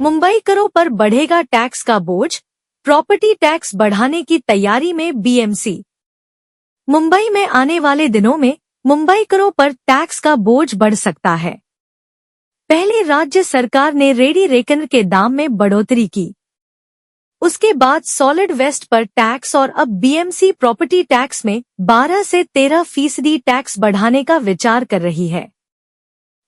मुंबईकरों पर बढ़ेगा टैक्स का बोझ, प्रॉपर्टी टैक्स बढ़ाने की तैयारी में बीएमसी। मुंबई में आने वाले दिनों में मुंबईकरों पर टैक्स का बोझ बढ़ सकता है। पहले राज्य सरकार ने रेडी रेकनर के दाम में बढ़ोतरी की, उसके बाद सॉलिड वेस्ट पर टैक्स और अब बीएमसी प्रॉपर्टी टैक्स में 12 से 13% टैक्स बढ़ाने का विचार कर रही है।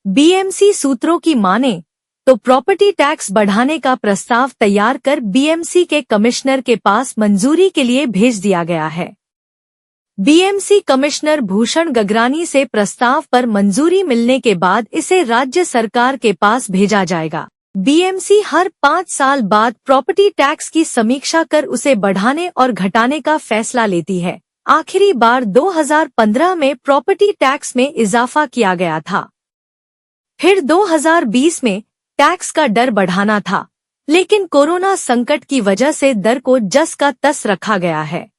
बीएमसी सूत्रों की माने तो प्रॉपर्टी टैक्स बढ़ाने का प्रस्ताव तैयार कर बीएमसी के कमिश्नर के पास मंजूरी के लिए भेज दिया गया है। बीएमसी कमिश्नर भूषण गगरानी से प्रस्ताव पर मंजूरी मिलने के बाद इसे राज्य सरकार के पास भेजा जाएगा। बीएमसी हर 5 साल बाद प्रॉपर्टी टैक्स की समीक्षा कर उसे बढ़ाने और घटाने का फैसला लेती है। आखिरी बार 2015 में प्रॉपर्टी टैक्स में इजाफा किया गया था। फिर 2020 में टैक्स का दर बढ़ाना था, लेकिन कोरोना संकट की वजह से दर को जस का तस रखा गया है।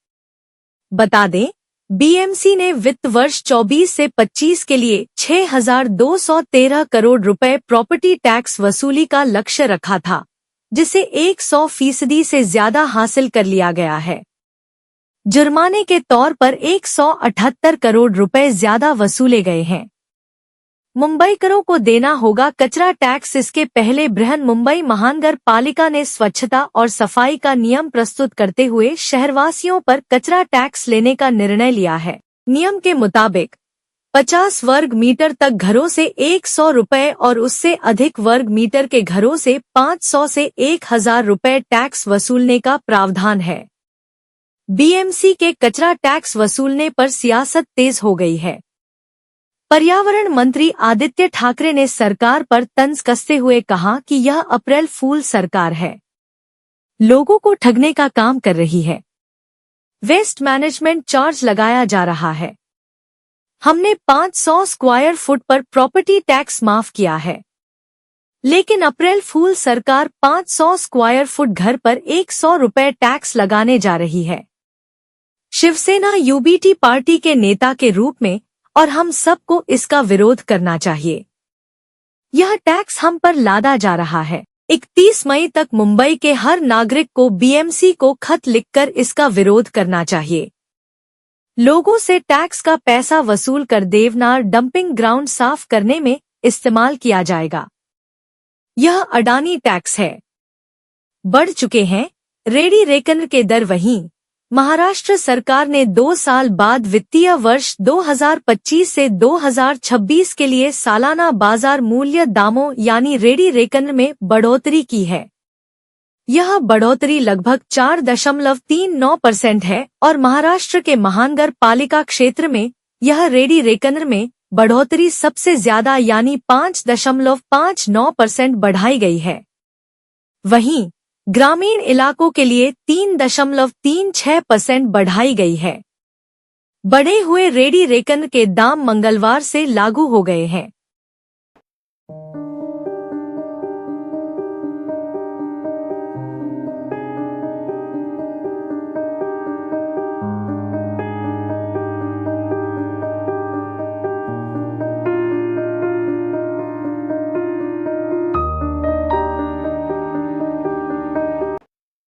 बता दें, बीएमसी ने वित्त वर्ष 24 से 25 के लिए 6,213 करोड़ रुपए प्रॉपर्टी टैक्स वसूली का लक्ष्य रखा था, जिसे 100% से ज्यादा हासिल कर लिया गया है। जुर्माने के तौर पर 178 करोड़ रुपए ज्यादा वसूले गए हैं। मुंबईकरों को देना होगा कचरा टैक्स। इसके पहले बृहन मुंबई महानगर पालिका ने स्वच्छता और सफाई का नियम प्रस्तुत करते हुए शहरवासियों पर कचरा टैक्स लेने का निर्णय लिया है। नियम के मुताबिक 50 वर्ग मीटर तक घरों से 100 रुपए और उससे अधिक वर्ग मीटर के घरों से 500 से 1000 रुपए टैक्स वसूलने का प्रावधान है। बीएमसी के कचरा टैक्स वसूलने पर सियासत तेज हो गई है। पर्यावरण मंत्री आदित्य ठाकरे ने सरकार पर तंज कसते हुए कहा कि यह अप्रैल फूल सरकार है, लोगों को ठगने का काम कर रही है। वेस्ट मैनेजमेंट चार्ज लगाया जा रहा है। हमने 500 स्क्वायर फुट पर प्रॉपर्टी टैक्स माफ किया है, लेकिन अप्रैल फूल सरकार 500 स्क्वायर फुट घर पर 100 रुपए टैक्स लगाने जा रही है। शिवसेना यूबीटी पार्टी के नेता के रूप में और हम सबको इसका विरोध करना चाहिए। यह टैक्स हम पर लादा जा रहा है। 31 मई तक मुंबई के हर नागरिक को बीएमसी को खत लिखकर इसका विरोध करना चाहिए। लोगों से टैक्स का पैसा वसूल कर देवनार डंपिंग ग्राउंड साफ करने में इस्तेमाल किया जाएगा। यह अडानी टैक्स है। बढ़ चुके हैं रेडी रेकनर के दर। वहीं महाराष्ट्र सरकार ने 2 साल बाद वित्तीय वर्ष 2025 से 2026 के लिए सालाना बाजार मूल्य दामों यानी रेडी रेकनर में बढ़ोतरी की है। यह बढ़ोतरी लगभग 4.39% है और महाराष्ट्र के महानगर पालिका क्षेत्र में यह रेडी रेकनर में बढ़ोतरी सबसे ज्यादा यानी 5.59% बढ़ाई गई है। वहीं ग्रामीण इलाकों के लिए 3.36% बढ़ाई गई है। बढ़े हुए रेडी रेकनर के दाम मंगलवार से लागू हो गए हैं।